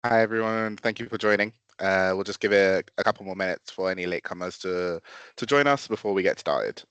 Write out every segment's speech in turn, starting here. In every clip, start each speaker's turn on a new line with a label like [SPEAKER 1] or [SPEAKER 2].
[SPEAKER 1] Hi everyone, thank you for joining. We'll just give it a couple more minutes for any latecomers to join us before we get started.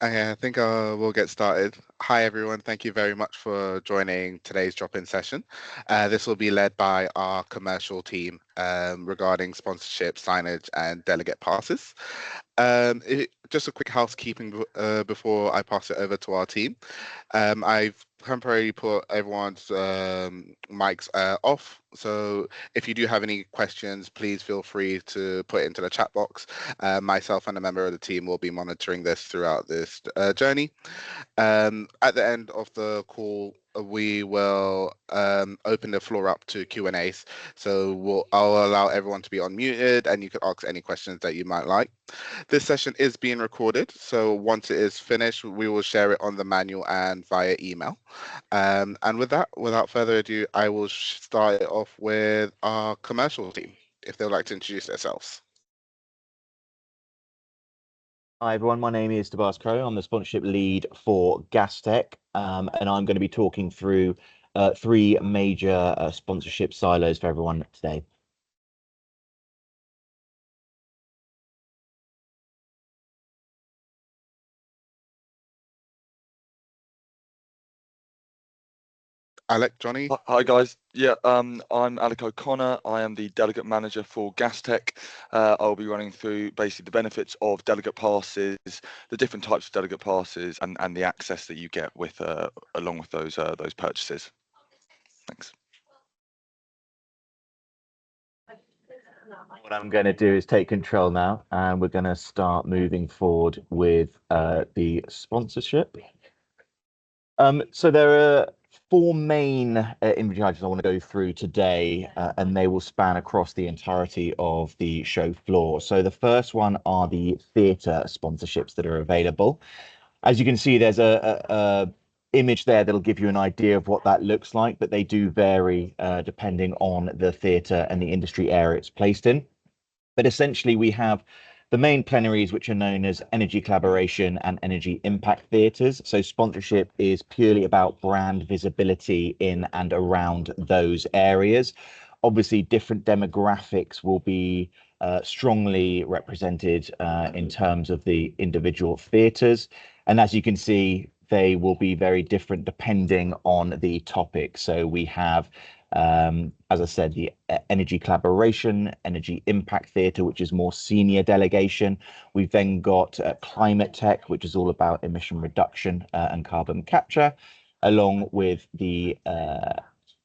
[SPEAKER 1] Okay, I think we'll get started. Hi everyone, thank you very much for joining today's drop-in session. This will be led by our commercial team regarding sponsorship, signage, and delegate passes. Just a quick housekeeping before I pass it over to our team. I've temporarily put everyone's mics off. So if you do have any questions, please feel free to put it into the chat box. Myself and a member of the team will be monitoring this throughout this journey. At the end of the call, we will open the floor up to Q&As. So I'll allow everyone to be unmuted and you can ask any questions that you might like. This session is being recorded, so once it is finished, we will share it on the manual and via email. And with that, without further ado, I will start it off with our commercial team, if they'd like to introduce themselves.
[SPEAKER 2] Hi everyone, my name is Tobias Crow. I'm the sponsorship lead for Gastech, and I'm going to be talking through three major sponsorship silos for everyone today.
[SPEAKER 1] Alec, Johnny.
[SPEAKER 3] Hi guys. Yeah, I'm Alec O'Connor. I am the delegate manager for Gastech. I'll be running through basically the benefits of delegate passes, the different types of delegate passes, and the access that you get with along with those purchases. Thanks.
[SPEAKER 2] What I'm going to do is take control now, and we're going to start moving forward with the sponsorship. So there are four main inventory items I want to go through today, and they will span across the entirety of the show floor. So the first one are the theatre sponsorships that are available. As you can see, there's a image there that'll give you an idea of what that looks like, but they do vary depending on the theatre and the industry area it's placed in. But essentially, we have the main plenaries, which are known as energy collaboration and energy impact theatres. So sponsorship is purely about brand visibility in and around those areas. Obviously, different demographics will be strongly represented in terms of the individual theatres. And as you can see, they will be very different depending on the topic. So we have as I said, the energy collaboration, energy impact theatre, which is more senior delegation. We've then got climate tech, which is all about emission reduction and carbon capture, along with the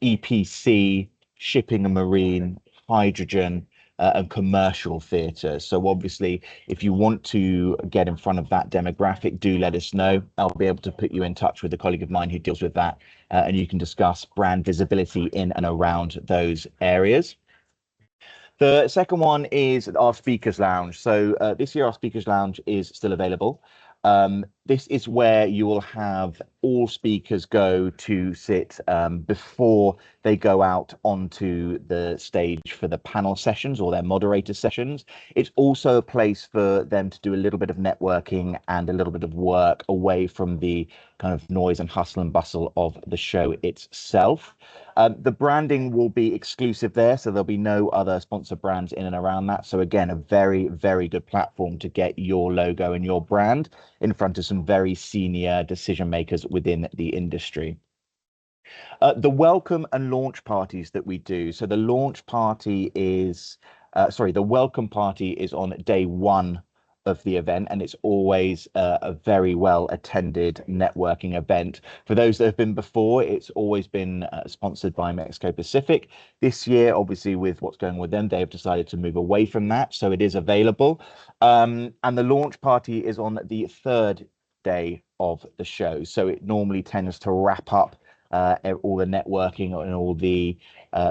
[SPEAKER 2] EPC, shipping and marine, hydrogen, and commercial theatre. So obviously, if you want to get in front of that demographic, do let us know. I'll be able to put you in touch with a colleague of mine who deals with that, and you can discuss brand visibility in and around those areas. The second one is our speakers lounge. So this year our speakers lounge is still available. This is where you will have all speakers go to sit before they go out onto the stage for the panel sessions or their moderator sessions. It's also a place for them to do a little bit of networking and a little bit of work away from the kind of noise and hustle and bustle of the show itself. The branding will be exclusive there, so there'll be no other sponsor brands in and around that. So again, a very, very good platform to get your logo and your brand in front of some very senior decision makers within the industry. The welcome and launch parties that we do. So the launch party is, the welcome party is on day one of the event, and it's always a very well attended networking event. For those that have been before, it's always been sponsored by Mexico Pacific. This year, obviously, with what's going on with them, they have decided to move away from that, so it is available. And the launch party is on the third day of the show, so it normally tends to wrap up all the networking and all the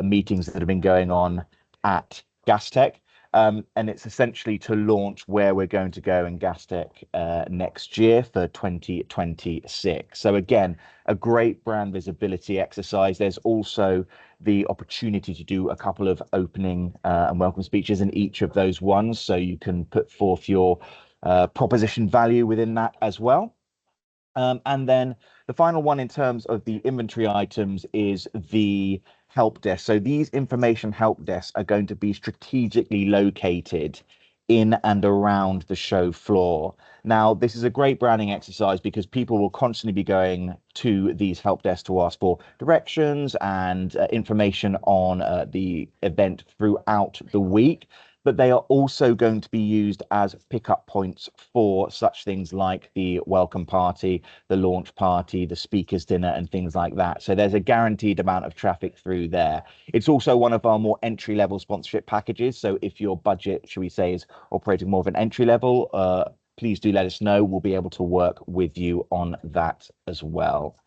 [SPEAKER 2] meetings that have been going on at Gastech. And it's essentially to launch where we're going to go in Gastech next year for 2026. So again, a great brand visibility exercise. There's also the opportunity to do a couple of opening and welcome speeches in each of those ones, so you can put forth your proposition value within that as well. And then the final one in terms of the inventory items is the help desk. So these information help desks are going to be strategically located in and around the show floor. Now, this is a great branding exercise because people will constantly be going to these help desks to ask for directions and information on the event throughout the week. But they are also going to be used as pickup points for such things like the welcome party, the launch party, the speakers dinner, and things like that. So there's a guaranteed amount of traffic through there. It's also one of our more entry-level sponsorship packages. So if your budget, should we say, is operating more of an entry level, please do let us know. We'll be able to work with you on that as well.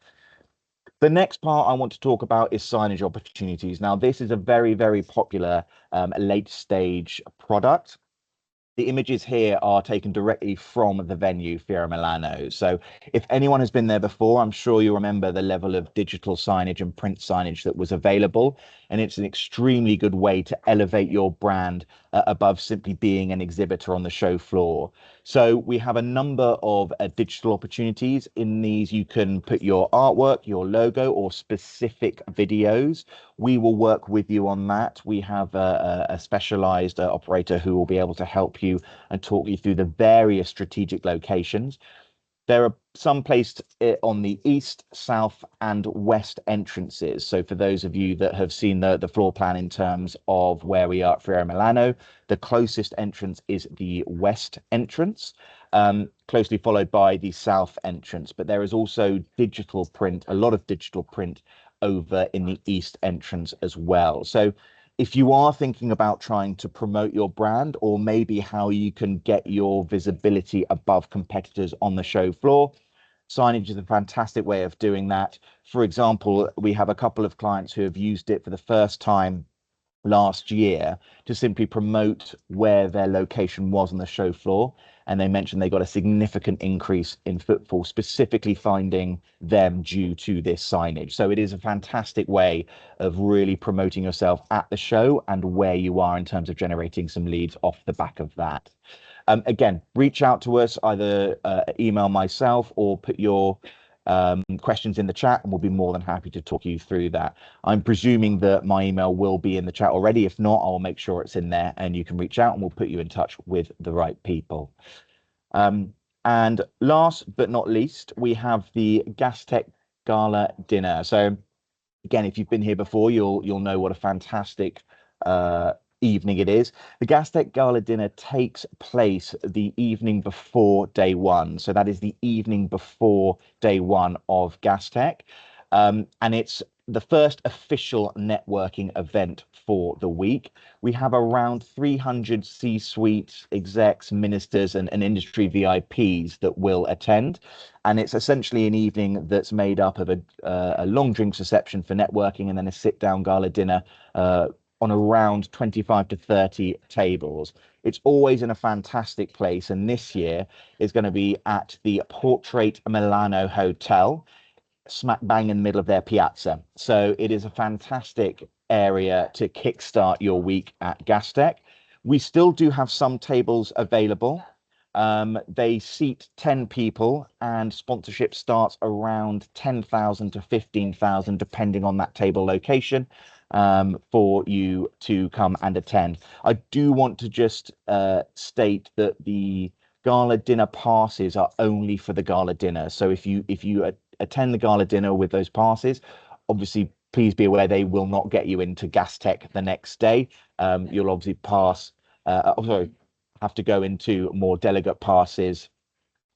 [SPEAKER 2] The next part I want to talk about is signage opportunities. Now, this is a very, very popular late stage product. The images here are taken directly from the venue, Fiera Milano. So if anyone has been there before, I'm sure you remember the level of digital signage and print signage that was available. And it's an extremely good way to elevate your brand above simply being an exhibitor on the show floor. So we have a number of digital opportunities. In these, you can put your artwork, your logo, or specific videos. We will work with you on that. We have a specialized operator who will be able to help you and talk you through the various strategic locations. There are some placed on the east, south, and west entrances. So for those of you that have seen the floor plan in terms of where we are at Fiera Milano, the closest entrance is the west entrance, closely followed by the south entrance. But there is also digital print, a lot of digital print over in the east entrance as well. So if you are thinking about trying to promote your brand, or maybe how you can get your visibility above competitors on the show floor, signage is a fantastic way of doing that. For example, we have a couple of clients who have used it for the first time last year to simply promote where their location was on the show floor. And they mentioned they got a significant increase in footfall, specifically finding them due to this signage. So it is a fantastic way of really promoting yourself at the show and where you are in terms of generating some leads off the back of that. Again, reach out to us, either email myself or put your questions in the chat, and we'll be more than happy to talk you through that. I'm presuming that my email will be in the chat already. If not, I'll make sure it's in there and you can reach out and we'll put you in touch with the right people. And last but not least, we have the Gastech Gala Dinner. So again, if you've been here before, you'll know what a fantastic evening it is. The Gastech Gala Dinner takes place the evening before day one. So that is the evening before day one of Gastech. And it's the first official networking event for the week. We have around 300 C-suite execs, ministers, and industry VIPs that will attend. And it's essentially an evening that's made up of a long drinks reception for networking and then a sit-down gala dinner on around 25 to 30 tables. It's always in a fantastic place, and this year is going to be at the Portrait Milano Hotel, smack bang in the middle of their piazza. So it is a fantastic area to kickstart your week at Gastech. We still do have some tables available. They seat 10 people, and sponsorship starts around 10,000 to 15,000, depending on that table location, for you to come and attend. I do want to just state that the gala dinner passes are only for the gala dinner. So if you attend the gala dinner with those passes, obviously please be aware they will not get you into Gastech the next day. You'll obviously pass. have to go into more delegate passes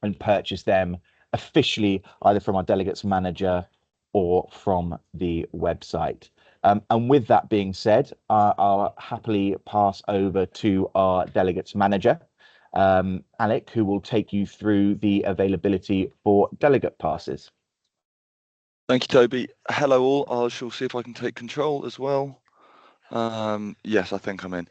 [SPEAKER 2] and purchase them officially either from our delegates manager or from the website. And with that being said, I'll happily pass over to our delegates manager, Alec, who will take you through the availability for delegate passes.
[SPEAKER 3] Thank you, Toby. Hello all. I shall see if I can take control as well. Yes, I think I'm in.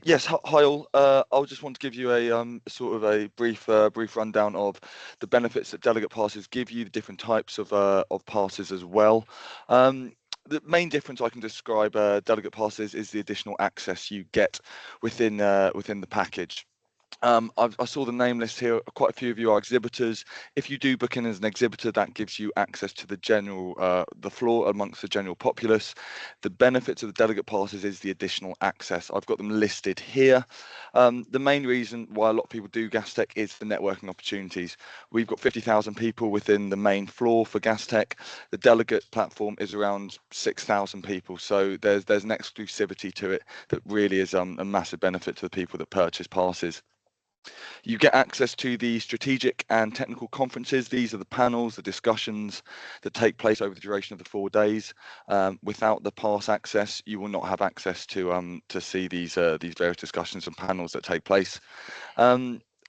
[SPEAKER 3] Yes, hi all. I just want to give you a sort of a brief rundown of the benefits that delegate passes give you, the different types of passes as well. The main difference I can describe delegate passes is the additional access you get within the package. I saw the name list here. Quite a few of you are exhibitors. If you do book in as an exhibitor, that gives you access to the general, the floor amongst the general populace. The benefits of the delegate passes is the additional access. I've got them listed here. The main reason why a lot of people do Gastech is the networking opportunities. We've got 50,000 people within the main floor for Gastech. The delegate platform is around 6,000 people. So there's an exclusivity to it that really is a massive benefit to the people that purchase passes. You get access to the strategic and technical conferences. These are the panels, the discussions that take place over the duration of the 4 days. Without the pass access, you will not have access to see these various discussions and panels that take place.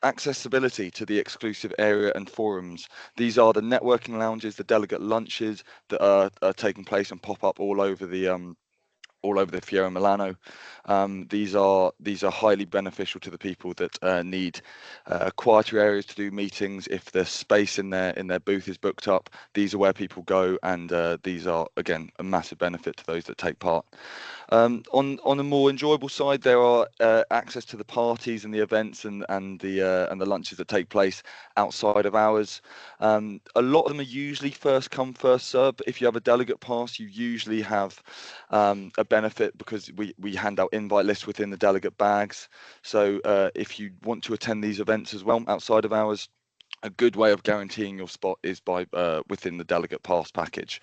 [SPEAKER 3] Accessibility to the exclusive area and forums. These are the networking lounges, the delegate lunches that are taking place and pop up all over the Fiera Milano. These are highly beneficial to the people that need quieter areas to do meetings. If the space in their booth is booked up, these are where people go, and these are again a massive benefit to those that take part. On a more enjoyable side, there are access to the parties and the events and the lunches that take place outside of hours. A lot of them are usually first come first serve. But if you have a delegate pass, you usually have a benefit because we hand out invite lists within the delegate bags. So if you want to attend these events as well outside of hours, a good way of guaranteeing your spot is by within the delegate pass package.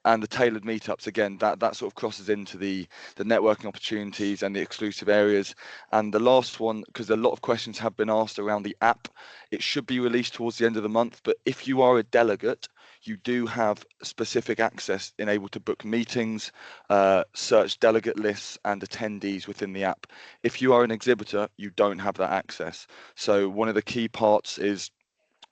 [SPEAKER 3] And the tailored meetups, again, that sort of crosses into the networking opportunities and the exclusive areas. And the last one, because a lot of questions have been asked around the app, it should be released towards the end of the month. But if you are a delegate, you do have specific access in able to book meetings, search delegate lists and attendees within the app. If you are an exhibitor, you don't have that access. So one of the key parts is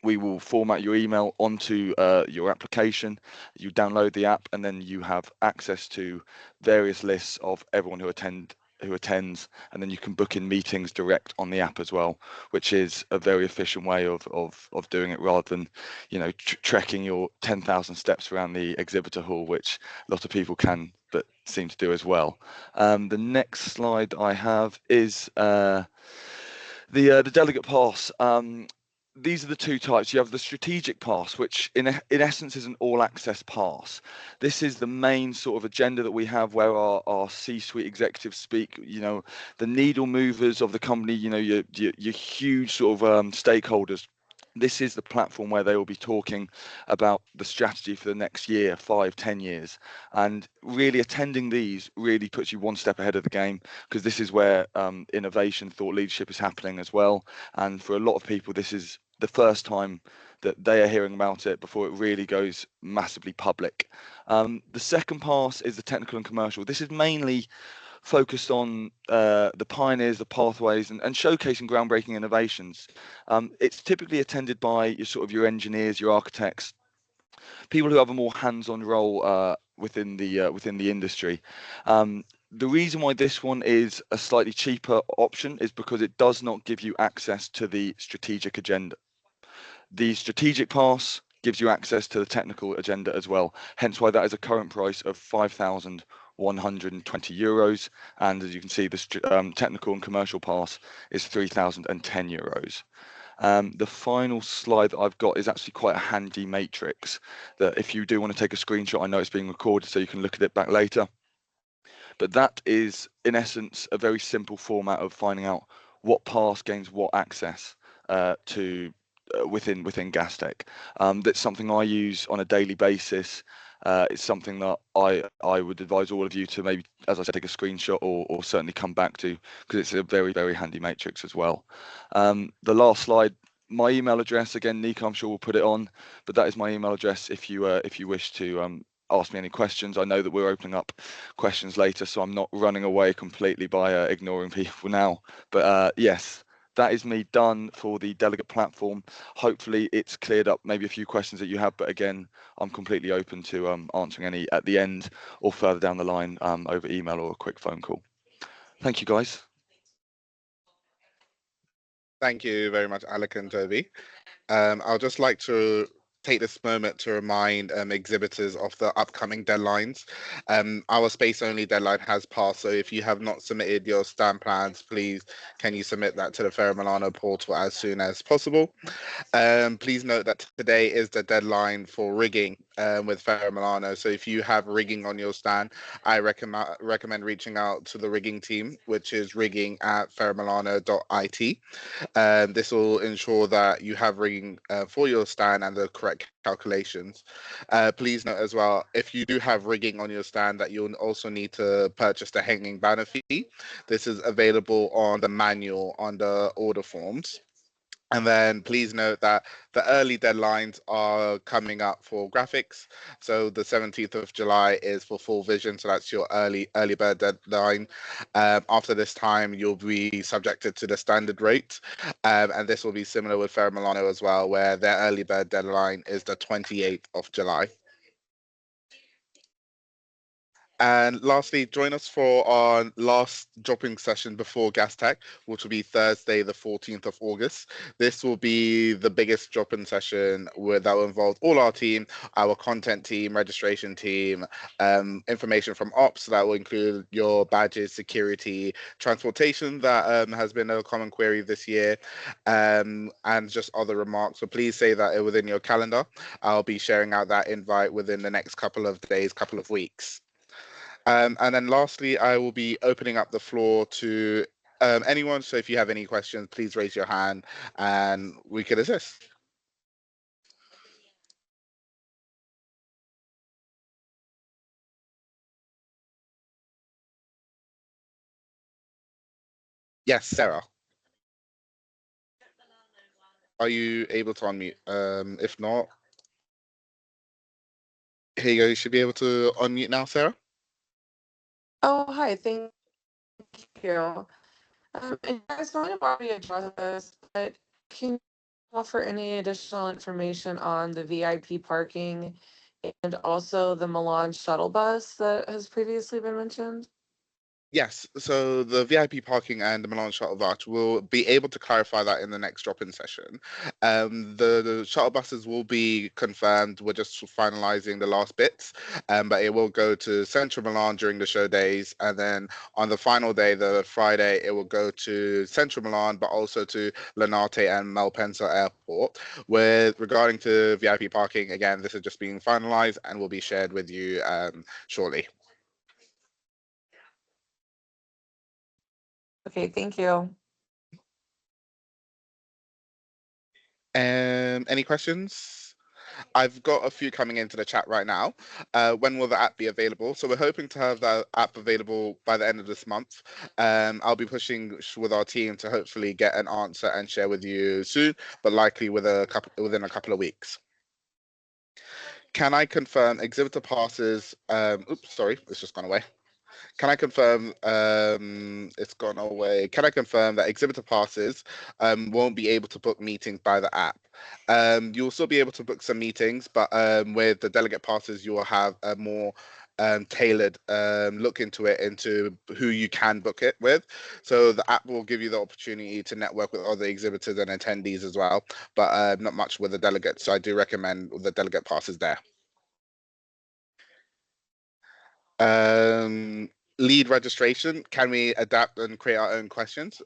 [SPEAKER 3] we will format your email onto your application. You download the app, and then you have access to various lists of everyone who attends, and then you can book in meetings direct on the app as well, which is a very efficient way of doing it, rather than trekking your 10,000 steps around the exhibitor hall, which a lot of people can but seem to do as well. The next slide I have is the delegate pass. These are the two types. You have the strategic pass, which in essence is an all-access pass. This is the main sort of agenda that we have, where our C-suite executives speak. The needle movers of the company. Your huge sort of stakeholders. This is the platform where they will be talking about the strategy for the next year, 5, 10 years. And really attending these really puts you one step ahead of the game, because this is where innovation, thought leadership is happening as well. And for a lot of people, this is the first time that they are hearing about it before it really goes massively public. The second pass is the technical and commercial. This is mainly focused on the pioneers, the pathways, and showcasing groundbreaking innovations. It's typically attended by your engineers, your architects, people who have a more hands-on role within the industry. The reason why this one is a slightly cheaper option is because it does not give you access to the strategic agenda. The strategic pass gives you access to the technical agenda as well, hence why that is a current price of €5,120, and as you can see, the technical and commercial pass is €3,010. The final slide that I've got is actually quite a handy matrix that if you do want to take a screenshot, I know it's being recorded so you can look at it back later. But that is, in essence, a very simple format of finding out what pass gains what access to within Gastech. That's something I use on a daily basis. It's something that I would advise all of you to maybe, as I said, take a screenshot or certainly come back to, because it's a very, very handy matrix as well. The last slide, my email address, again, Nico, I'm sure will put it on, but that is my email address if you wish to ask me any questions. I know that we're opening up questions later, so I'm not running away completely by ignoring people now. But yes, that is me done for the delegate platform. Hopefully it's cleared up maybe a few questions that you have, but again, I'm completely open to answering any at the end or further down the line over email or a quick phone call. Thank you, guys.
[SPEAKER 1] Thank you very much, Alec and Toby. I'll just like to take this moment to remind exhibitors of the upcoming deadlines. Our space only deadline has passed, so if you have not submitted your stand plans, please can you submit that to the Ferro Milano portal as soon as possible. Please note that today is the deadline for rigging with Ferro Milano. So if you have rigging on your stand, I recommend reaching out to the rigging team, which is rigging@ferromilano.it. This will ensure that you have rigging for your stand and the correct calculations. Please note as well, if you do have rigging on your stand, that you'll also need to purchase the hanging banner fee. This is available on the manual on the order forms. And then please note that the early deadlines are coming up for graphics. So the 17th of July is for full vision. So that's your early bird deadline. After this time, you'll be subjected to the standard rate. And this will be similar with Ferro Milano as well, where their early bird deadline is the 28th of July. And lastly, join us for our last dropping session before Gastech, which will be Thursday, the 14th of August. This will be the biggest drop-in session that will involve all our team, our content team, registration team, information from ops that will include your badges, security, transportation that has been a common query this year, and just other remarks. So please say that within your calendar. I'll be sharing out that invite within the next couple of days, couple of weeks. And then lastly, I will be opening up the floor to anyone. So if you have any questions, please raise your hand and we can assist. Yes, Sarah. Are you able to unmute? If not, here you go. You should be able to unmute now, Sarah.
[SPEAKER 4] Oh, hi. Thank you. And you guys might have already addressed this, but can you offer any additional information on the VIP parking and also the Milan shuttle bus that has previously been mentioned?
[SPEAKER 1] Yes, so the VIP parking and the Milan shuttle bus will be able to clarify that in the next drop-in session. The shuttle buses will be confirmed. We're just finalizing the last bits, but it will go to Central Milan during the show days, and then on the final day, the Friday, it will go to Central Milan, but also to Linate and Malpensa Airport. With regarding to VIP parking, again, this is just being finalized and will be shared with you shortly.
[SPEAKER 4] Okay, thank you.
[SPEAKER 1] Any questions? I've got a few coming into the chat right now. When will the app be available? So we're hoping to have that app available by the end of this month. I'll be pushing with our team to hopefully get an answer and share with you soon, but likely within a couple of weeks. Can I confirm exhibitor passes? Oops, sorry, it's just gone away. Can I confirm it's gone away? Can I confirm that exhibitor passes won't be able to book meetings by the app? You'll still be able to book some meetings, but with the delegate passes, you will have a more tailored look into who you can book it with. So the app will give you the opportunity to network with other exhibitors and attendees as well, but not much with the delegates. So I do recommend the delegate passes there. Lead registration, can we adapt and create our own questions?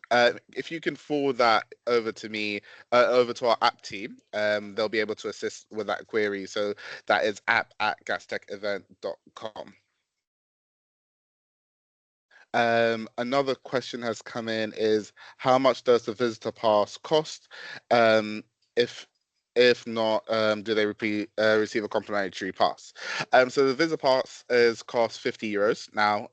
[SPEAKER 1] If you can forward that over to me, over to our app team, they'll be able to assist with that query. So that is app@gastechevent.com. Another question has come in is, how much does the visitor pass cost? If If not, do they receive a complimentary pass? So the visitor pass cost €50 now.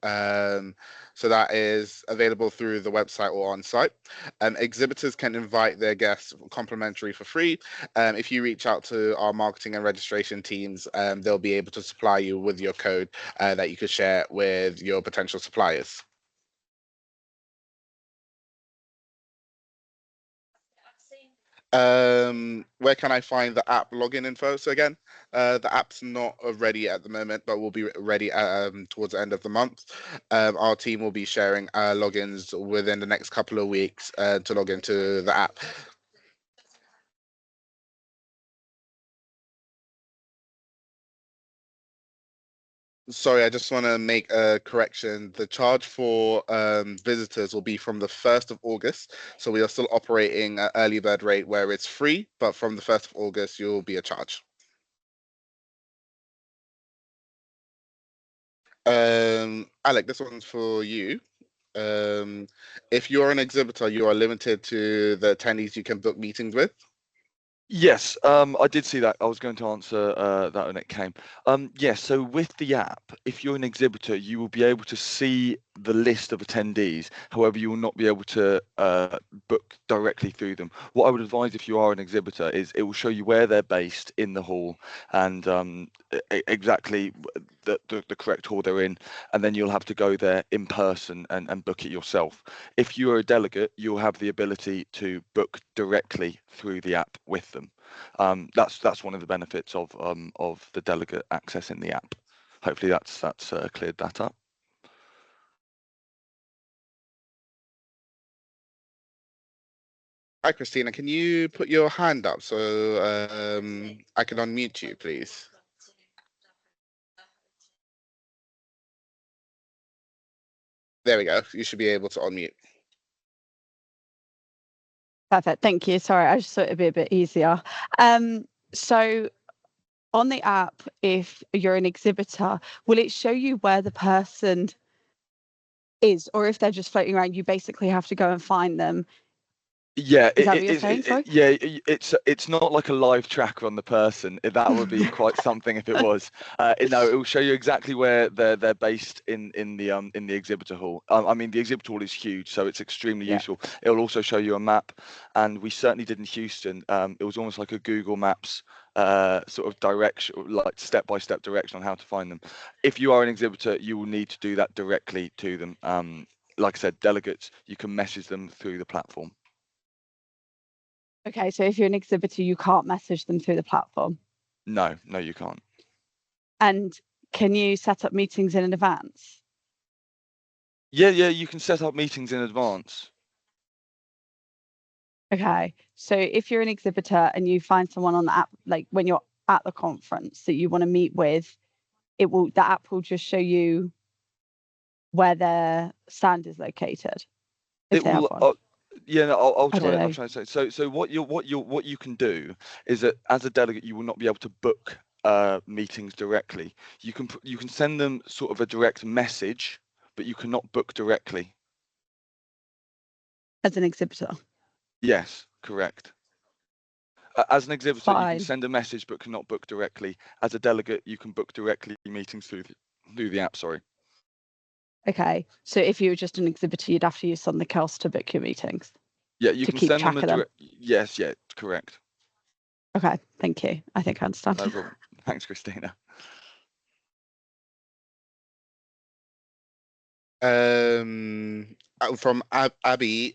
[SPEAKER 1] So that is available through the website or on site. Exhibitors can invite their guests complimentary for free. If you reach out to our marketing and registration teams, they'll be able to supply you with your code that you could share with your potential suppliers. Where can I find the app login info? So again, the app's not ready at the moment, but will be ready towards the end of the month. Our team will be sharing logins within the next couple of weeks to log into the app. Sorry, I just want to make a correction. The charge for visitors will be from the 1st of August. So we are still operating at early bird rate where it's free, but from the 1st of August, you'll be a charge. Alec, this one's for you. If you're an exhibitor, you are limited to the attendees you can book meetings with.
[SPEAKER 3] Yes, I did see that. I was going to answer that when it came. Yes, so with the app, if you're an exhibitor, you will be able to see the list of attendees. However, you will not be able to book directly through them. What I would advise if you are an exhibitor is it will show you where they're based in the hall and exactly the correct hall they're in, and then you'll have to go there in person and book it yourself. If you're a delegate, you'll have the ability to book directly through the app with them. That's one of the benefits of the delegate access in the app. Hopefully that's cleared that up.
[SPEAKER 1] Hi, Christina. Can you put your hand up so I can unmute you, please? There we go. You should be able to unmute.
[SPEAKER 5] Perfect. Thank you. Sorry, I just thought it'd be a bit easier. So on the app, if you're an exhibitor, will it show you where the person is, or if they're just floating around, you basically have to go and find them?
[SPEAKER 3] Yeah,
[SPEAKER 5] Is that what you're saying? Sorry?
[SPEAKER 3] yeah, it's not like a live tracker on the person. That would be quite something if it was. No, it will show you exactly where they're based in the exhibitor hall. I mean, the exhibitor hall is huge, so it's extremely useful. It will also show you a map, and we certainly did in Houston. It was almost like a Google Maps sort of direction, like step-by-step direction on how to find them. If you are an exhibitor, you will need to do that directly to them. Like I said, delegates, you can message them through the platform.
[SPEAKER 5] Okay, so if you're an exhibitor, you can't message them through the platform.
[SPEAKER 3] No, you can't.
[SPEAKER 5] And can you set up meetings in advance?
[SPEAKER 3] Yeah, you can set up meetings in advance.
[SPEAKER 5] Okay, so if you're an exhibitor and you find someone on the app, like when you're at the conference that you want to meet with, the app will just show you where their stand is located. If they have one.
[SPEAKER 3] Yeah, no, I'll try.
[SPEAKER 5] I'll
[SPEAKER 3] I'm trying to say. So what you can do is that as a delegate, you will not be able to book meetings directly. You can send them sort of a direct message, but you cannot book directly.
[SPEAKER 5] As an exhibitor.
[SPEAKER 3] Yes, correct. As an exhibitor, you can
[SPEAKER 5] Fine.
[SPEAKER 3] send a message but cannot book directly. As a delegate, you can book directly meetings through the app. Sorry.
[SPEAKER 5] Okay, so if you were just an exhibitor, you'd have to use something else to book your meetings.
[SPEAKER 3] Yeah, you
[SPEAKER 5] to
[SPEAKER 3] can
[SPEAKER 5] keep
[SPEAKER 3] send them
[SPEAKER 5] track
[SPEAKER 3] a
[SPEAKER 5] of them.
[SPEAKER 3] direct. Yes, yeah, correct.
[SPEAKER 5] Okay, thank you. I think I understand.
[SPEAKER 3] No problem. Thanks, Christina.
[SPEAKER 1] From Abby,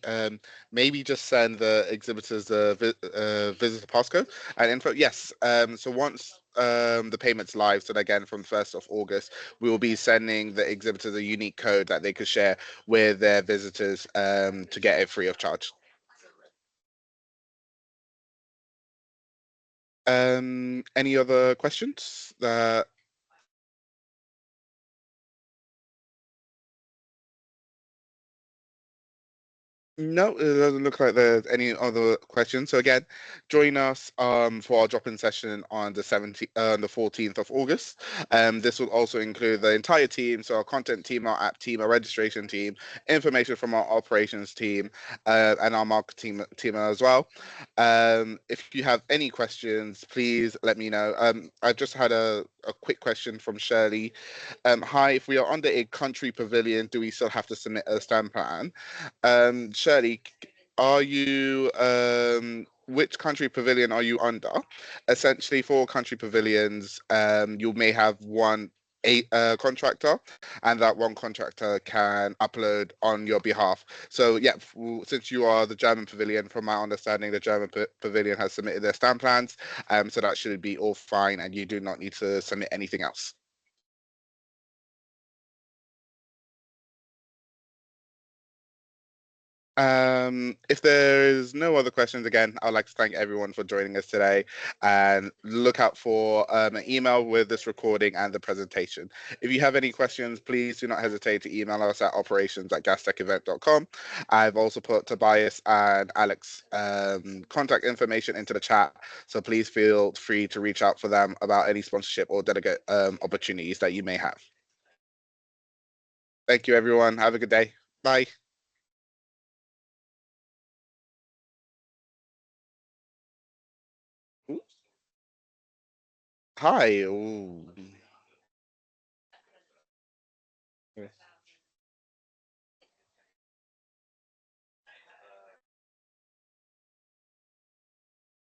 [SPEAKER 1] maybe just send the exhibitors the visitor passcode and info. Yes. So once the payment's live, so again from the 1st of August, we will be sending the exhibitors a unique code that they could share with their visitors to get it free of charge. Any other questions? No, it doesn't look like there's any other questions. So again, join us for our drop-in session on the 14th of August. This will also include the entire team, so our content team, our app team, our registration team, information from our operations team, and our marketing team as well. If you have any questions, please let me know. I just had a quick question from Shirley. Hi, if we are under a country pavilion, do we still have to submit a stand plan? Shirley, are you which country pavilion are you under? Essentially, for country pavilions, you may have a contractor, and that one contractor can upload on your behalf. So yeah, since you are the German pavilion, from my understanding, the German pavilion has submitted their stand plans, so that should be all fine, and you do not need to submit anything else. If there is no other questions, again, I'd like to thank everyone for joining us today, and look out for an email with this recording and the presentation. If you have any questions, please do not hesitate to email us at operations@gastechevent.com. I've also put Tobias and Alex contact information into the chat, so please feel free to reach out for them about any sponsorship or delegate opportunities that you may have. Thank you, everyone. Have a good day. Bye. Hi. Ooh.